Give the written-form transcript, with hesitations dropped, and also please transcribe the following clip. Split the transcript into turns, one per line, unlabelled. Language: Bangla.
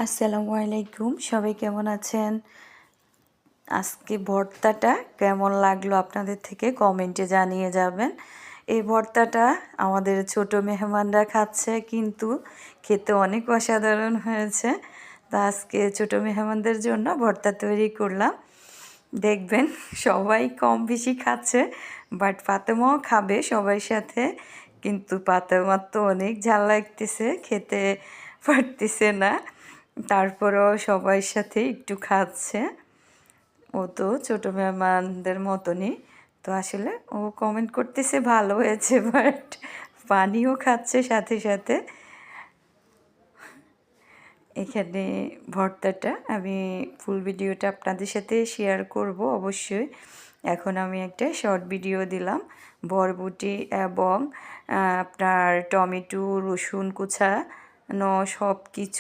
আসসালামু আলাইকুম, সবাই কেমন আছেন? আজকে ভর্তাটা কেমন লাগলো আপনাদের থেকে কমেন্টে জানিয়ে যাবেন। এই ভর্তাটা আমাদের ছোট মেহমানরা খাচ্ছে, কিন্তু খেতে অনেক অসাধারণ হয়েছে। তো আজকে ছোট মেহমানদের জন্য ভর্তা তৈরি করলাম। দেখবেন সবাই কম বেশি খাচ্ছে, বাট ফাতেমাও খাবে সবার সাথে। কিন্তু ফাতেমার তো অনেক ঝাল লাগতেছে, খেতে পারতেছে না। তারপরেও সবার সাথে একটু খাচ্ছে। ও তো ছোটো মেহমানদের মতনই। তো আসলে ও কমেন্ট করতেছে ভালো হয়েছে, বাট পানিও খাচ্ছে সাথে সাথে। এখানে ভর্তাটা আমি ফুল ভিডিওটা আপনাদের সাথে শেয়ার করব অবশ্যই। এখন আমি একটা শর্ট ভিডিও দিলাম। বরবটি এবং আপনার টমেটো, রসুন কুচানো সব কিছু